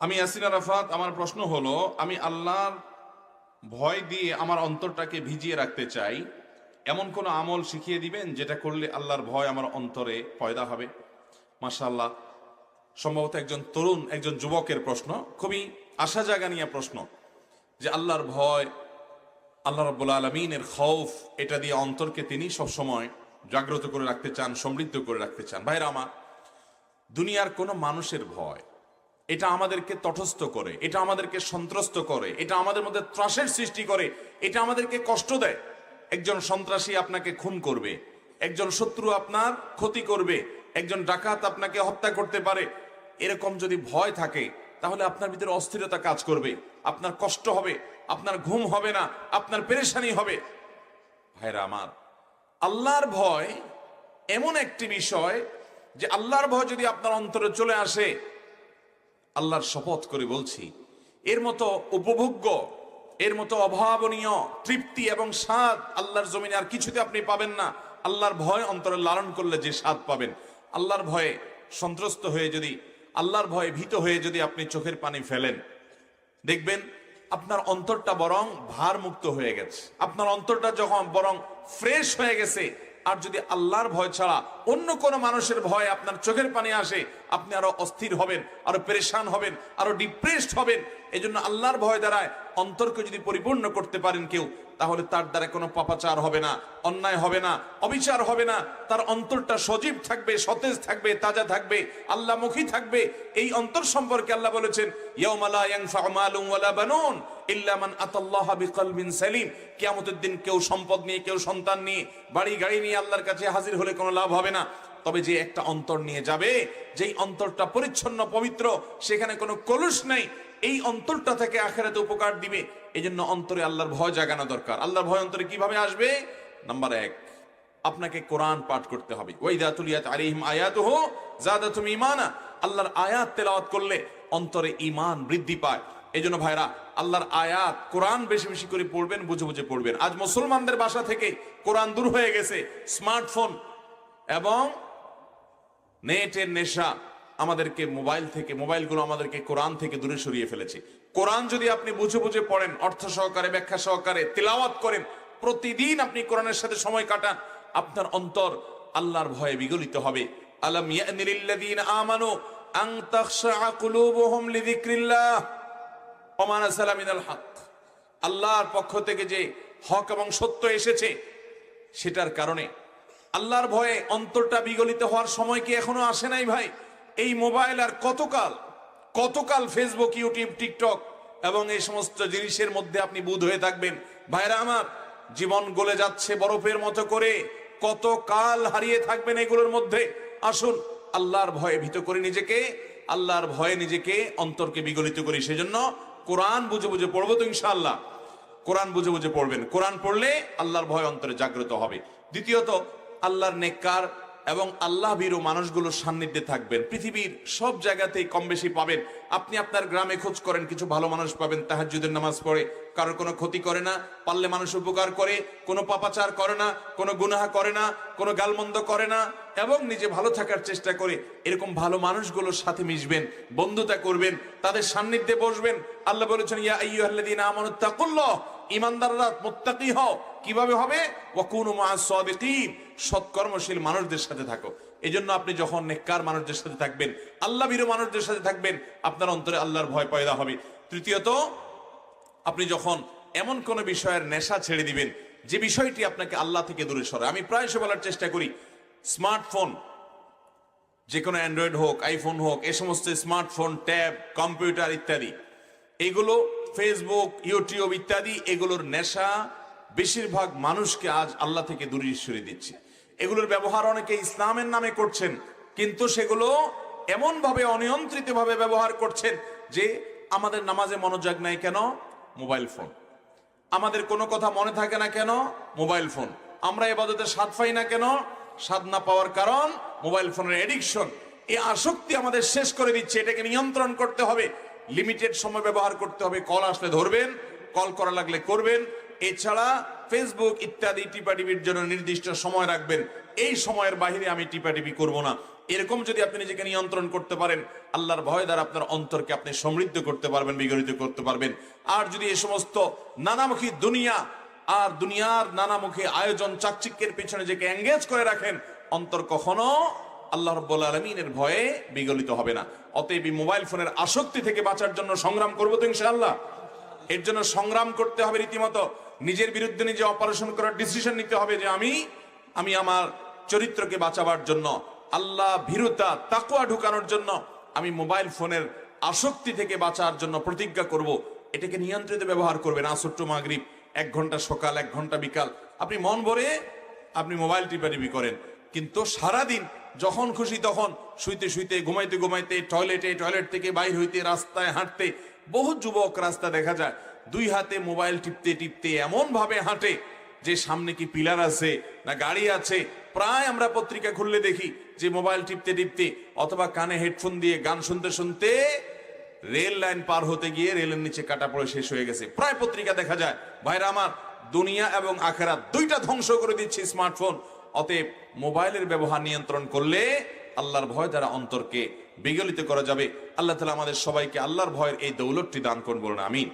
আমি ইয়াসিন আরাফাত। আমার প্রশ্ন হলো, আমি আল্লাহর ভয় দিয়ে আমার অন্তরটাকে ভিজিয়ে রাখতে চাই। এমন কোন আমল শিখিয়ে দিবেন যেটা করলে আল্লাহর ভয় আমার অন্তরে পয়দা হবে? মাশাআল্লাহ, সম্ভবত একজন তরুণ, একজন যুবকের প্রশ্ন, খুবই আশা জাগানিয়া প্রশ্ন, যে আল্লাহর ভয়, আল্লাহ রাব্বুল আলামিনের খৌফ, এটা দিয়ে অন্তরকে তিনি সবসময় জাগ্রত করে রাখতে চান, সমৃদ্ধ করে রাখতে চান। ভাইরা আমার, দুনিয়ার কোনো মানুষের ভয়, এটা আমাদেরকে তটস্থ করে, এটা আমাদেরকে সন্ত্রস্ত করে, এটা আমাদের মধ্যে ত্রাসের সৃষ্টি করে, এটা আমাদেরকে কষ্ট দেয়। একজন সন্ত্রাসী আপনাকে খুন করবে, একজন শত্রু আপনার ক্ষতি করবে, একজন ডাকাত আপনাকে হত্যা করতে পারে। এরকম যদি ভয় থাকে, তাহলে আপনার ভিতরে অস্থিরতা কাজ করবে, আপনার কষ্ট হবে, আপনার ঘুম হবে না, আপনার পেরেশানি হবে। ভাইরা আমার, আল্লাহর ভয় এমন একটি বিষয়, যে আল্লাহর ভয় যদি আপনার অন্তরে চলে আসে, আল্লাহর শপথ করে বলছি, এর মতো উপভোগ্য, এর মতো অভাবনীয় তৃপ্তি এবং স্বাদ আল্লাহর জমিনে আর কিছুতে আপনি পাবেন না। আল্লাহর ভয় অন্তরে লালন করলে যে স্বাদ পাবেন, আল্লাহর ভয়ে সন্ত্রস্ত হয়ে যদি, আল্লাহর ভয়ে ভীত হয়ে যদি আপনি চোখের পানি ফেলেন, দেখবেন আপনার অন্তরটা বরং ভার মুক্ত হয়ে গেছে, আপনার অন্তরটা যখন বরং ফ্রেশ হয়ে গেছে। আর যদি আল্লাহর ভয় ছাড়া অন্য কোনো মানুষের ভয় আপনার চোখের পানি আসে, আপনি আরো অস্থির হবেন, আরো পেরেশান হবেন, আরো ডিপ্রেসড হবেন। এই জন্য আল্লাহর ভয় দ্বারায় অন্তরকে যদি পরিপূর্ণ করতে পারেন কেউ, তাহলে তার দ্বারা কোনো পাপাচার হবে না, অন্যায় হবে না, অবিচার হবে না। তার অন্তরটা সজীব থাকবে, সতেজ থাকবে, তাজা থাকবে, আল্লাহমুখী থাকবে। এই অন্তর সম্পর্কে আল্লাহ বলেছেন, ইয়াউমা লা ইয়ানফাউ মালুন ওয়ালা বানুন ইল্লা মান আতাল্লাহা বিকলবিন সালিম। কিয়ামতের দিন কেউ সম্পদ নিয়ে, কেউ সন্তান নিয়ে, বাড়ি গাড়ি নিয়ে আল্লাহর কাছে হাজির হলে কোনো লাভ হবে না। তবে যে একটা অন্তর নিয়ে যাবে, যেই অন্তরটা পরিচ্ছন্ন পবিত্র, সেখানে কোনো কলুষ নেই, এই অন্তরটা থেকে আখিরাতে উপকার দিবে। এই জন্য অন্তরে আল্লাহর ভয় জাগানো দরকার। আল্লাহর ভয় অন্তরে কিভাবে আসবে? নাম্বার 1, আপনাকে কোরআন পাঠ করতে হবে। ওয়াইদা তুলিয়াত আলাইহিম আয়াতুহু যাদাতুহুম ঈমানা। আল্লাহর আয়াত তেলাওয়াত করলে অন্তরে ঈমান বৃদ্ধি পায়। এই জন্য ভাইরা, আল্লাহর আয়াত, কোরআন বেশি বেশি করে পড়বেন, বুঝে বুঝে পড়বেন। আজ মুসলমানদের বাসা থেকে কোরআন দূর হয়ে গেছে। স্মার্টফোন এবং নেটের নেশা আমাদেরকে মোবাইলগুলো আমাদেরকে কোরআন থেকে দূরে সরিয়ে ফেলেছে। কোরআন যদি আপনি বুঝে বুঝে পড়েন, অর্থ সহকারে, ব্যাখ্যা সহকারে তিলাওয়াত করেন, প্রতিদিন আপনি কোরআনের সাথে সময় কাটান, আপনার অন্তর আল্লাহর ভয়ে বিগলিত হবে। আলাম ইয়ানি লিল্লাযীনা আমানু আন তাখশা কুলুবুহুম লিযিকরিল্লাহ ওয়া মা নাযালা মিনাল হক। আল্লাহর পক্ষ থেকে যে হক এবং সত্য এসেছে, সেটার কারণে আল্লাহর ভয়ে অন্তরটা বিগলিত হওয়ার সময় কি এখনো আসে নাই ভাই? এই মোবাইল আর কতকাল ফেসবুক, ইউটিউব, টিকটক এবং এই সমস্ত জিনিসের মধ্যে আপনি বুঁদ হয়ে থাকবেন? ভাইরা আমার, জীবন গলে যাচ্ছে বরফের মতো করে, কতকাল হারিয়ে থাকবেন এগুলোর মধ্যে? আসুন আল্লাহর ভয়ে ভীত করে নিজেকে, আল্লাহর ভয়ে নিজেকে, অন্তরকে বিগলিত করি। সেজন্য কোরআন বুঝে বুঝে পড়বো তো ইনশাআল্লাহ। কোরআন বুঝে বুঝে পড়বেন। কোরআন পড়লে আল্লাহর ভয় অন্তরে জাগ্রত হবে। দ্বিতীয়ত, আল্লাহর নেককার এবং আল্লাহ ভীরু মানুষগুলোর সান্নিধ্যে থাকবেন। পৃথিবীর সব জায়গাতেই কম বেশি পাবেন। আপনি আপনার গ্রামে খোঁজ করেন, কিছু ভালো মানুষ পাবেন, তাহাজ্জুদের নামাজ পড়ে, কারোর কোনো ক্ষতি করে না, পারলে মানুষ উপকার করে, কোনো পাপাচার করে না, কোনো গুনাহ করে না, কোনো গালমন্দ করে না, এবং নিজে ভালো থাকার চেষ্টা করে। এরকম ভালো মানুষগুলোর সাথে মিশবেন, বন্ধুতা করবেন, তাদের সান্নিধ্যে বসবেন। আল্লাহ বলেছেন, ইয়া আইয়ুহাল্লাযীনা আমানুত্তাকুল্লাহ, ঈমানদাররা মুত্তাকি হও। কিভাবে হবে? ওয়াকুনু মা'আস সাদিকিন, সৎকর্মশীল মানুষদের সাথে থাকো। এজন্য আপনি যখন নেককার মানুষদের সাথে থাকবেন, আল্লাহ ভীরু মানুষদের সাথে থাকবেন, আপনার অন্তরে আল্লাহর ভয় পয়দা হবে। তৃতীয়ত, আপনি যখন এমন কোন বিষয়ের নেশা ছেড়ে দিবেন, যে বিষয়টি আপনাকে আল্লাহ থেকে দূরে সরায়। আমি প্রায়শই বলার চেষ্টা করি, স্মার্টফোন, যে কোনো অ্যান্ড্রয়েড হোক, আইফোন হোক, এই সমস্ত স্মার্টফোন, ট্যাব, কম্পিউটার ইত্যাদি, এগুলো, ফেসবুক, ইউটিউব ইত্যাদি, এগুলোর নেশা বেশিরভাগ মানুষকে আজ আল্লাহ থেকে দূরে সরিয়ে দিচ্ছে। এগুলোর ব্যবহার অনেকে ইসলামের নামে করছেন, কিন্তু সেগুলো এমন ভাবে অনিয়ন্ত্রিত ভাবে ব্যবহার করছেন যে আমাদের নামাজে মনোযোগ নাই কেন? Mobile phone. আমাদের কোনো কথা মনে থাকে না কেন? Mobile phone. আমরা ইবাদতে স্বাদ পাই না কেন? স্বাদ না পাওয়ার কারণ মোবাইল ফোনের এডিকশন। এই আসক্তি আমাদের শেষ করে দিচ্ছে। এটাকে নিয়ন্ত্রণ করতে হবে, লিমিটেড সময় ব্যবহার করতে হবে। কল আসলে ধরবেন, কল করা লাগলে করবেন। এছাড়া ফেসবুক ইত্যাদি টিপাটিপির জন্য নির্দিষ্ট সময় রাখবেন, এই সময়ের বাইরে আমি টিপাটিপি করব না। এরকম যদি আপনি নিজেকে নিয়ন্ত্রণ করতে পারেন, আল্লাহর ভয় দ্বারা আপনার অন্তরকে আপনি সমৃদ্ধ করতে পারবেন, বিগলিত করতে পারবেন। আর যদি এই সমস্ত নানামুখী দুনিয়া আর দুনিয়ার নানামুখী আয়োজন চাকচিক্যের পিছনে নিজেকে এঙ্গেজ করে রাখেন, অন্তর কখনো আল্লাহ রাব্বুল আলামিনের ভয়ে বিগলিত হবে না। অতএব মোবাইল ফোনের আসক্তি থেকে বাঁচার জন্য সংগ্রাম করবো তো ইনশাআল্লাহ। এর জন্য সংগ্রাম করতে হবে রীতিমতো, নিজের বিরুদ্ধে নিজে অপারেশন করার ডিসিশন নিতে হবে যে আমি আমার চরিত্রকে বাঁচাবার জন্য, আল্লাহ ভীরুতা তাকওয়া ঢুকানোর জন্য আমি মোবাইল ফোনের আসক্তি থেকে বাঁচার জন্য প্রতিজ্ঞা করব। এটাকে নিয়ন্ত্রিত ব্যবহার করবেন। আসর টু মাগরিব 1 ঘন্টা সকাল 1 ঘন্টা বিকাল আপনি মন ভরে আপনি মোবাইল টিপাটিপি করেন, কিন্তু সারাদিন যখন খুশি তখন শুইতে শুইতে, ঘুমাইতে ঘুমাইতে, টয়লেট থেকে বাইর হইতে, রাস্তায় হাঁটতে, বহু যুবক রাস্তা দেখা যায় 2 হাতে মোবাইল টিপতে টিপতে এমন ভাবে হাঁটে যে সামনে কি পিলার আছে না গাড়ি আছে। প্রায় আমরা পত্রিকা খুললে দেখি যে মোবাইল টিপতে টিপতে অথবা কানে হেডফোন দিয়ে গান শুনতে শুনতে রেল লাইন পার হতে গিয়ে রেলের নিচে কাটা পড়ে শেষ হয়ে গেছে। প্রায় পত্রিকা দেখা যায়। ভাইরা আমার, দুনিয়া এবং আখিরাত দুইটা ধ্বংস করে দিচ্ছে স্মার্টফোন। অতএব মোবাইলের ব্যবহার নিয়ন্ত্রণ করলে আল্লাহর ভয় দ্বারা অন্তরকে বিগলিত করা যাবে। আল্লাহ তাআলা আমাদের সবাইকে আল্লাহর ভয়ের এই দৌলতটি দান করুন, বলুন আমিন।